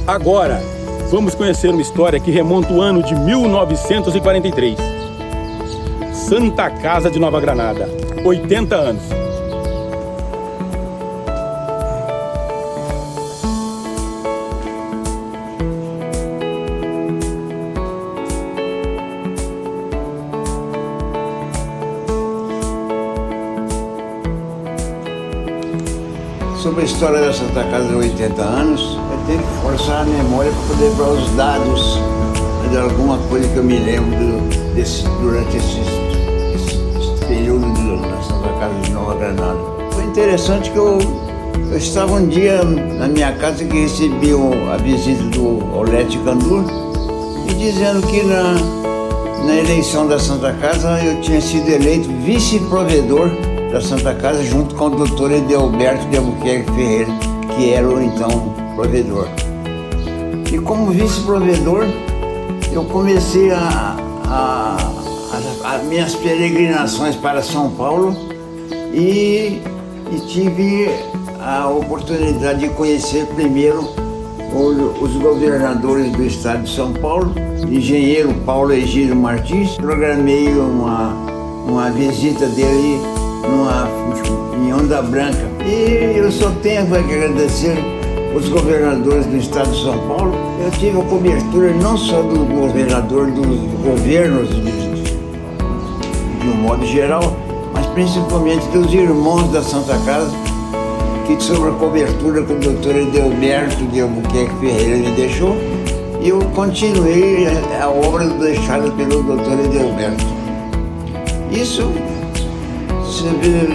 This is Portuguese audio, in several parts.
Agora, vamos conhecer uma história que remonta o ano de 1943. Santa Casa de Nova Granada, 80 anos. Sobre a história da Santa Casa de 80 anos, eu tenho que forçar a memória para poder dar os dados de alguma coisa que eu me lembro durante esse período da Santa Casa de Nova Granada. Foi interessante que eu estava um dia na minha casa que recebi a visita do Olete Candur e dizendo que na eleição da Santa Casa eu tinha sido eleito vice-provedor da Santa Casa junto com o doutor Edelberto de Albuquerque Ferreira, que era o então provedor. E como vice-provedor, eu comecei as minhas peregrinações para São Paulo e tive a oportunidade de conhecer primeiro os governadores do estado de São Paulo, engenheiro Paulo Egídio Martins. Programei uma visita dele em Onda Branca. E eu só tenho que agradecer os governadores do estado de São Paulo. Eu tive a cobertura não só do governador, dos governos de um modo geral, mas principalmente dos irmãos da Santa Casa, que sobre a cobertura que o doutor Edelberto de Albuquerque Ferreira me deixou, e eu continuei a obra deixada pelo doutor Edelberto. Isso, você vê,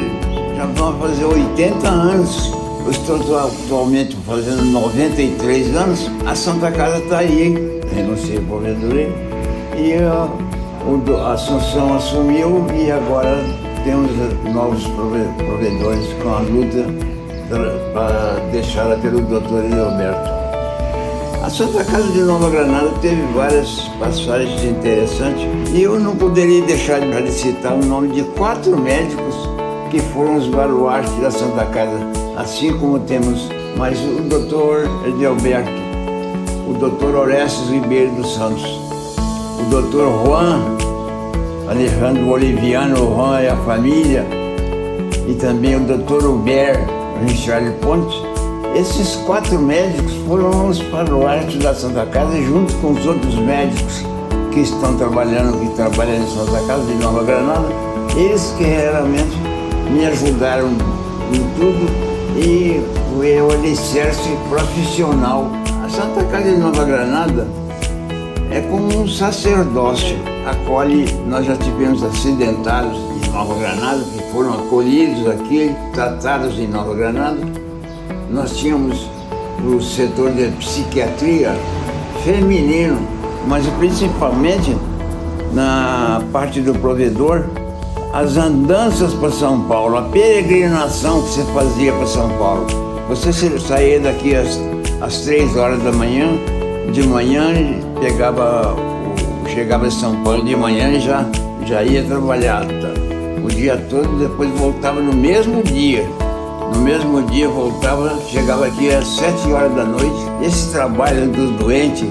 já vão fazer 80 anos, eu estou atualmente fazendo 93 anos, a Santa Casa está aí, renunciei à provedoria, e a Assunção assumiu e agora temos novos provedores com a luta deixada pelo doutor Edelberto. A Santa Casa de Nova Granada teve várias passagens interessantes e eu não poderia deixar de citar o nome de 4 médicos que foram os baluartes da Santa Casa, assim como temos mais o doutor Edelberto, o doutor Orestes Ribeiro dos Santos, o doutor Juan Alejandro Oliviano Juan e a família, e também o doutor Hubert Richard Pontes. Esses 4 médicos foram os baluartes da Santa Casa, junto com os outros médicos que trabalham em Santa Casa de Nova Granada. Eles que realmente me ajudaram em tudo e foi o alicerce profissional. A Santa Casa de Nova Granada é como um sacerdócio. Nós já tivemos acidentados em Nova Granada, que foram acolhidos aqui, tratados em Nova Granada. Nós tínhamos o setor de psiquiatria feminino, mas principalmente na parte do provedor, as andanças para São Paulo, a peregrinação que você fazia para São Paulo. Você saía daqui às 3 horas da manhã, de manhã chegava em São Paulo de manhã e já ia trabalhar o dia todo, depois voltava no mesmo dia. No mesmo dia voltava, chegava aqui às 7 horas da noite. Esse trabalho do doente,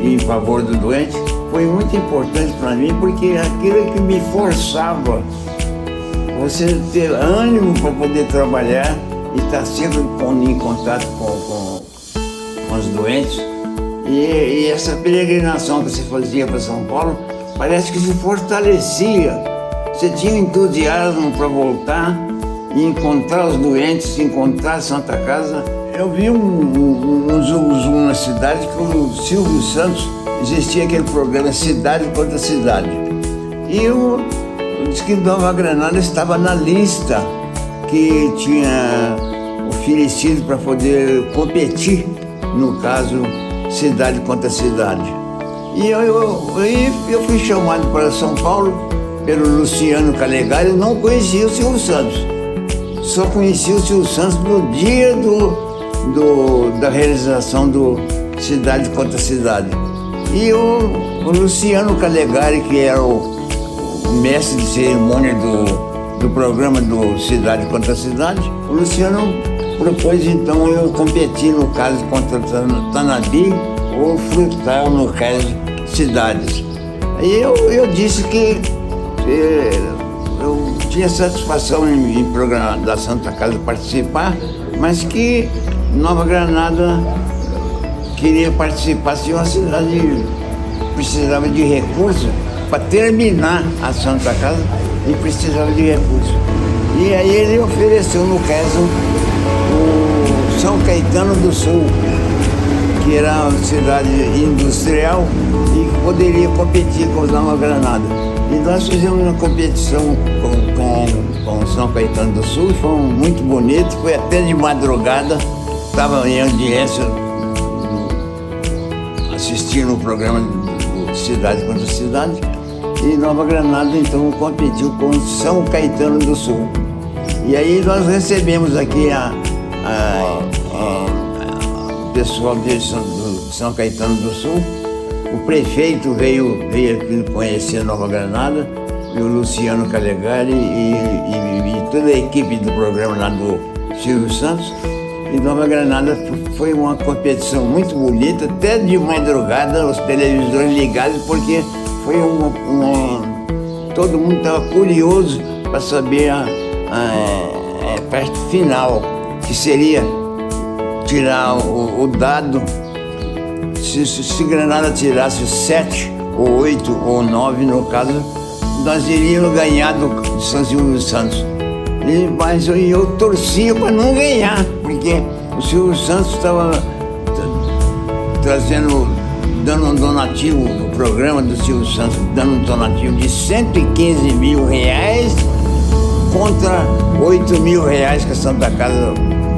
em favor do doente, foi muito importante para mim, porque aquilo que me forçava você ter ânimo para poder trabalhar e estar sempre em contato com os doentes. E essa peregrinação que você fazia para São Paulo, parece que se fortalecia. Você tinha entusiasmo para voltar e encontrar os doentes, encontrar a Santa Casa. Eu vi um zoom na cidade com o Silvio Santos, existia aquele programa Cidade contra Cidade. E eu disse que Nova Granada estava na lista que tinha oferecido para poder competir, no caso, Cidade contra Cidade. E eu fui chamado para São Paulo pelo Luciano Calegari. Eu não conhecia o Silvio Santos, só conhecia o Silvio Santos no dia da realização do Cidade contra Cidade. E o Luciano Calegari, que era o mestre de cerimônia do programa do Cidade contra Cidade, o Luciano propôs então eu competir, no caso, contra Tanabi ou Frutal, no caso, cidades. Aí eu disse que eu tinha satisfação em programa da Santa Casa participar, mas que Nova Granada queria participar, se uma cidade precisava de recursos para terminar a Santa Casa e precisava de recursos. E aí ele ofereceu, no caso, o São Caetano do Sul, que era uma cidade industrial e que poderia competir com Nova Granada. E nós fizemos uma competição com São Caetano do Sul, foi muito bonito, foi até de madrugada, estava em audiência assistindo o programa do Cidade contra Cidade, e Nova Granada então competiu com São Caetano do Sul. E aí nós recebemos aqui o pessoal de São Caetano do Sul. O prefeito veio aqui conhecer Nova Granada, e o Luciano Calegari e toda a equipe do programa lá do Silvio Santos. E Nova Granada foi uma competição muito bonita, até de madrugada, os televisores ligados, porque foi todo mundo estava curioso para saber a parte final, que seria tirar o dado. Se Granada tirasse 7, ou 8, ou 9, no caso, nós iríamos ganhar de São Silvio Santos. Mas eu torcia para não ganhar, porque o Silvio Santos estava dando um donativo no programa do Silvio Santos, dando um donativo de R$115 mil contra R$8.000 que a Santa Casa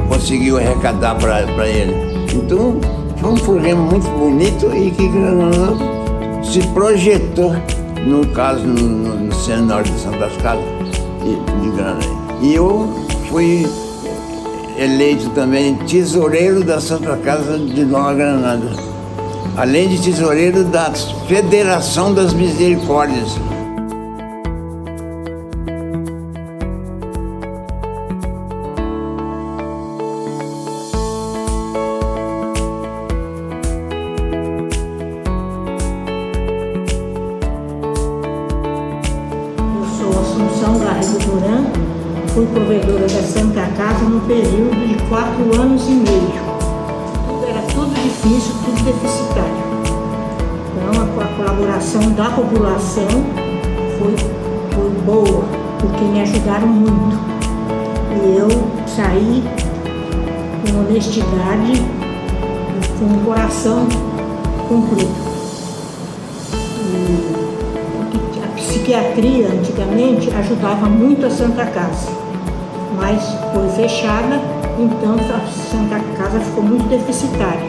conseguiu arrecadar para ele. Então, foi um programa muito bonito e que Granada se projetou, no caso, no cenário de Santa Casa de Granada. E eu fui eleito também tesoureiro da Santa Casa de Nova Granada, além de tesoureiro da Federação das Misericórdias. Fui provedora da Santa Casa no período de 4 anos e meio. Era tudo difícil, tudo deficitário. Então a colaboração da população foi boa, porque me ajudaram muito. E eu saí com honestidade e com o coração cumprido. A psiquiatria antigamente ajudava muito a Santa Casa, mas foi fechada, então a Santa Casa ficou muito deficitária.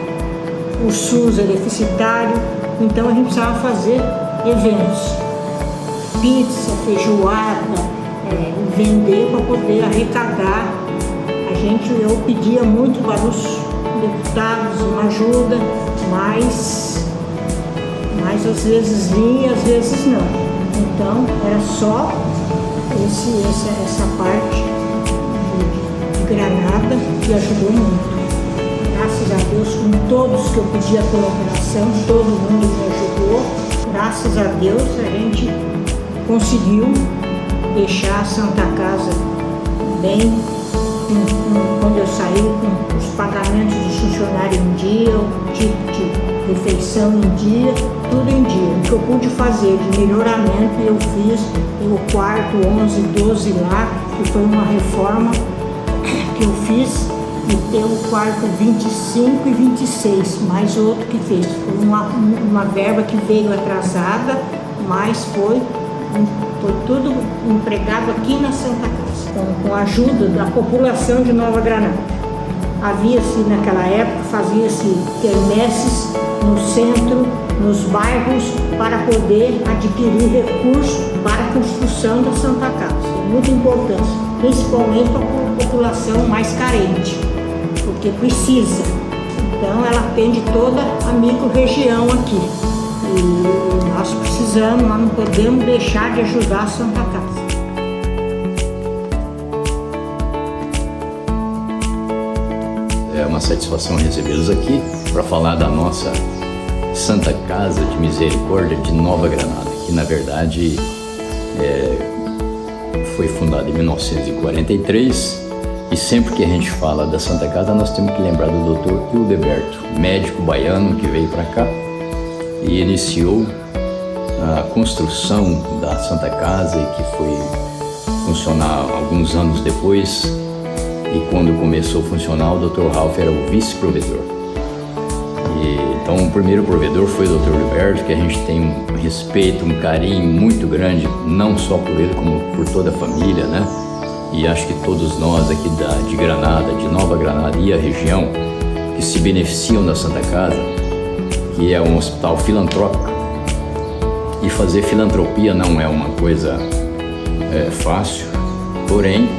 O SUS é deficitário, então a gente precisava fazer eventos, pizza, feijoada, vender para poder arrecadar. Eu pedia muito para os deputados uma ajuda, mas às vezes vinha, às vezes não. Então era só essa parte de Granada que ajudou muito. Graças a Deus, com todos que eu pedi a colaboração, todo mundo me ajudou. Graças a Deus a gente conseguiu deixar a Santa Casa bem, quando eu saí, com os pagamentos dos funcionários em dia, o tipo de refeição em dia, tudo em dia. O que eu pude fazer de melhoramento eu fiz, o quarto 11, 12 lá, que foi uma reforma que eu fiz, e tem o quarto 25 e 26, mais outro que fez. Foi uma verba que veio atrasada, mas foi tudo empregado aqui na Santa Casa, com a ajuda da população de Nova Granada. Havia-se, naquela época, fazia-se quermesses no centro, nos bairros, para poder adquirir recursos para a construção da Santa Casa. É muito importante, principalmente para a população mais carente, porque precisa. Então ela atende toda a micro-região aqui. E nós precisamos, nós não podemos deixar de ajudar a Santa Casa. É uma satisfação recebê-los aqui para falar da nossa Santa Casa de Misericórdia de Nova Granada, que na verdade foi fundada em 1943, e sempre que a gente fala da Santa Casa nós temos que lembrar do Dr. Hildeberto, médico baiano que veio para cá e iniciou a construção da Santa Casa e que foi funcionar alguns anos depois. E quando começou a funcionar, o Dr. Ralph era o vice-provedor. Então o primeiro provedor foi o Dr. Hildeberto, que a gente tem um respeito, um carinho muito grande, não só por ele, como por toda a família, né? E acho que todos nós aqui de Granada, de Nova Granada e a região, que se beneficiam da Santa Casa, que é um hospital filantrópico. E fazer filantropia não é uma coisa fácil, porém,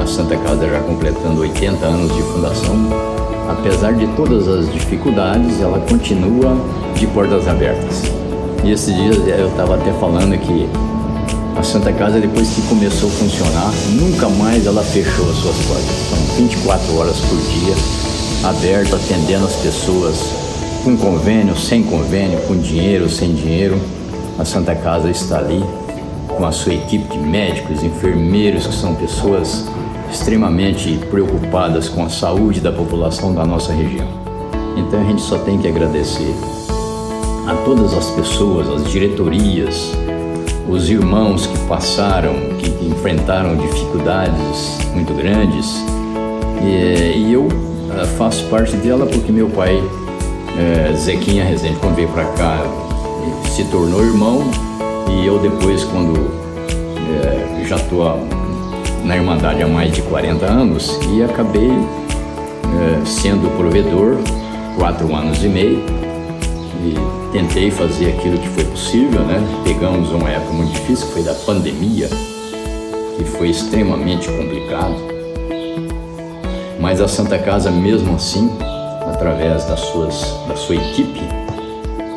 a Santa Casa já completando 80 anos de fundação, apesar de todas as dificuldades, ela continua de portas abertas. E esses dias eu estava até falando que a Santa Casa, depois que começou a funcionar, nunca mais ela fechou as suas portas. São 24 horas por dia, aberto, atendendo as pessoas com convênio, sem convênio, com dinheiro, sem dinheiro. A Santa Casa está ali com a sua equipe de médicos, enfermeiros, que são pessoas extremamente preocupadas com a saúde da população da nossa região. Então a gente só tem que agradecer a todas as pessoas, as diretorias, os irmãos que passaram, que enfrentaram dificuldades muito grandes, e eu faço parte dela porque meu pai, Zequinha Rezende, quando veio para cá, se tornou irmão, e eu depois, quando já estou na Irmandade há mais de 40 anos, e acabei sendo provedor 4 anos e meio, e tentei fazer aquilo que foi possível, né? Pegamos uma época muito difícil, que foi da pandemia, que foi extremamente complicado, mas a Santa Casa, mesmo assim, através da sua equipe,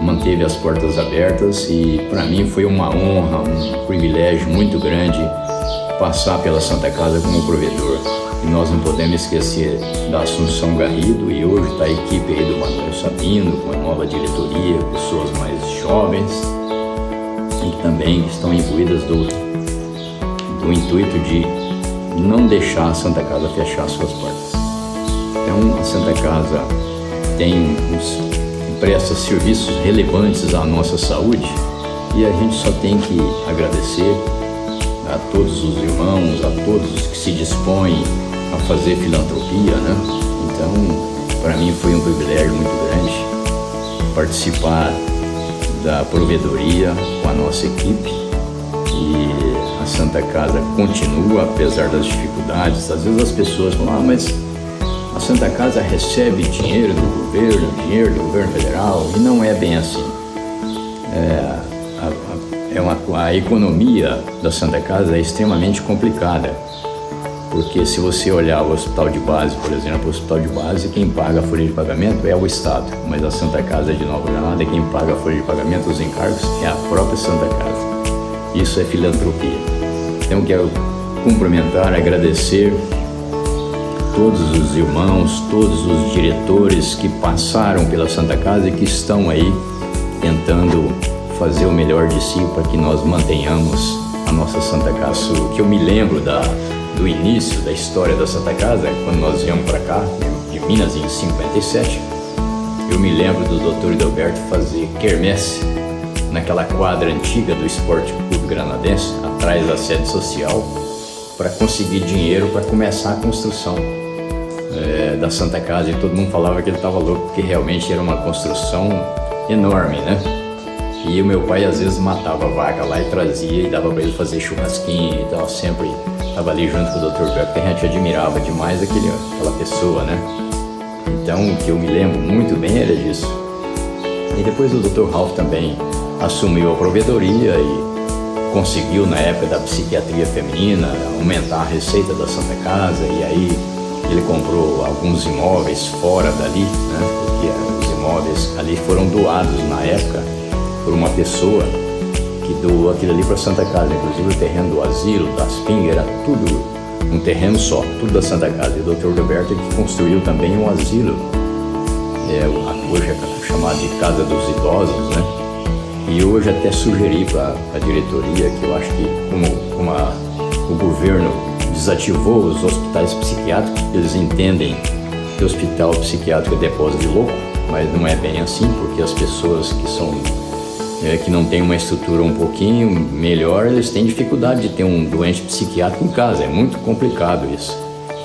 manteve as portas abertas, e para mim foi uma honra, um privilégio muito grande passar pela Santa Casa como provedor. E nós não podemos esquecer da Assunção Garrido, e hoje está a equipe aí do Manuel Sabino, com a nova diretoria, pessoas mais jovens, e que também estão imbuídas do intuito de não deixar a Santa Casa fechar suas portas. Então a Santa Casa presta serviços relevantes à nossa saúde, e a gente só tem que agradecer a todos os irmãos, a todos os que se dispõem a fazer filantropia, né? Então, para mim foi um privilégio muito grande participar da provedoria com a nossa equipe, e a Santa Casa continua, apesar das dificuldades. Às vezes as pessoas falam, mas a Santa Casa recebe dinheiro do governo federal, e não é bem assim. A economia da Santa Casa é extremamente complicada, porque se você olhar o hospital de base, por exemplo, o hospital de base, quem paga a folha de pagamento é o Estado, mas a Santa Casa de Nova Granada, quem paga a folha de pagamento, os encargos, é a própria Santa Casa. Isso é filantropia. Então quero cumprimentar, agradecer todos os irmãos, todos os diretores que passaram pela Santa Casa e que estão aí tentando fazer o melhor de si para que nós mantenhamos a nossa Santa Casa. O que eu me lembro do início da história da Santa Casa, quando nós viemos para cá, de Minas em 57, eu me lembro do Dr. Hildeberto fazer quermesse naquela quadra antiga do Esporte Clube Granadense, atrás da sede social, para conseguir dinheiro para começar a construção da Santa Casa, e todo mundo falava que ele estava louco, porque realmente era uma construção enorme, né? E o meu pai às vezes matava a vaca lá e trazia e dava para ele fazer churrasquinho e tal, sempre estava ali junto com o Dr. Hildeberto, que a gente admirava demais aquela pessoa, né? Então o que eu me lembro muito bem era disso. E depois o Dr. Ralph também assumiu a provedoria e conseguiu, na época da psiquiatria feminina, aumentar a receita da Santa Casa, e aí ele comprou alguns imóveis fora dali, né? Porque os imóveis ali foram doados na época por uma pessoa que doou aquilo ali para Santa Casa, inclusive o terreno do asilo, das pingas, era tudo um terreno só, tudo da Santa Casa. E o Dr. Roberto que construiu também um asilo, hoje é chamado de Casa dos Idosos, né? E hoje até sugeri para a diretoria que eu acho que como o governo desativou os hospitais psiquiátricos, eles entendem que o hospital psiquiátrico é depósito de louco, mas não é bem assim, porque as pessoas que não têm uma estrutura um pouquinho melhor, eles têm dificuldade de ter um doente psiquiátrico em casa, é muito complicado isso.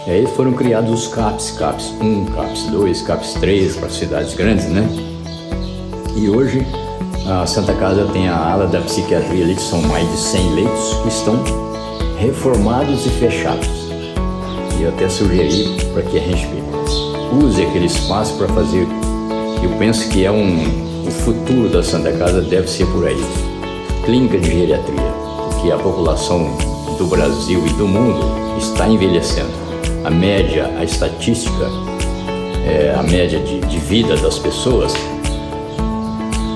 E aí foram criados os CAPS 1, CAPS 2, CAPS 3 para cidades grandes, né? E hoje a Santa Casa tem a ala da psiquiatria ali, que são mais de 100 leitos que estão reformados e fechados. E eu até sugeri para que a gente use aquele espaço para fazer, eu penso que o futuro da Santa Casa deve ser por aí, clínica de geriatria, porque a população do Brasil e do mundo está envelhecendo. A estatística, a média de vida das pessoas,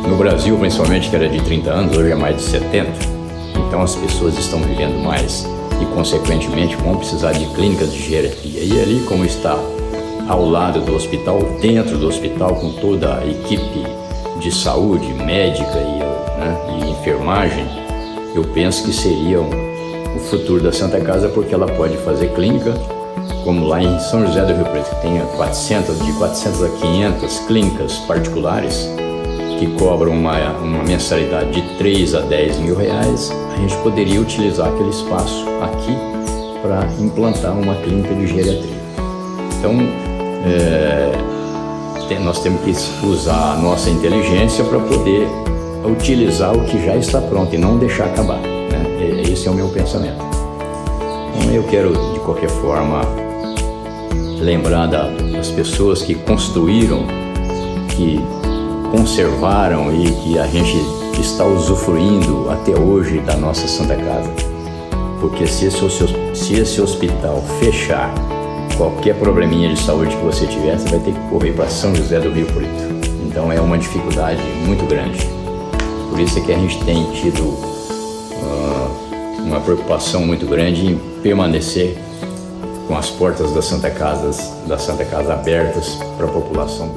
no Brasil principalmente, que era de 30 anos, hoje é mais de 70. Então as pessoas estão vivendo mais e, consequentemente, vão precisar de clínicas de geriatria. E ali, como está ao lado do hospital, dentro do hospital, com toda a equipe de saúde, médica e enfermagem, eu penso que seria o futuro da Santa Casa, porque ela pode fazer clínica, como lá em São José do Rio Preto, que tem de 400 a 500 clínicas particulares, que cobram uma mensalidade de 3 a 10 mil reais, a gente poderia utilizar aquele espaço aqui para implantar uma clínica de geriatria. Então, nós temos que usar a nossa inteligência para poder utilizar o que já está pronto e não deixar acabar, né? Esse é o meu pensamento. Então, eu quero, de qualquer forma, lembrar das pessoas que construíram, que conservaram e que a gente está usufruindo até hoje da nossa Santa Casa. Porque se esse hospital fechar, qualquer probleminha de saúde que você tiver, você vai ter que correr para São José do Rio Preto. Então é uma dificuldade muito grande. Por isso é que a gente tem tido uma preocupação muito grande em permanecer com as portas da Santa Casa abertas para a população.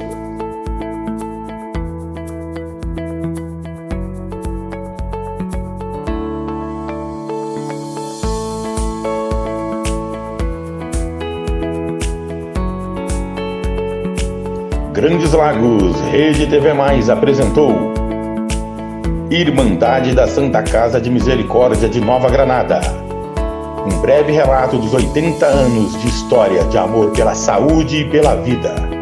Grandes Lagos, Rede TV Mais apresentou Irmandade da Santa Casa de Misericórdia de Nova Granada. Um breve relato dos 80 anos de história de amor pela saúde e pela vida.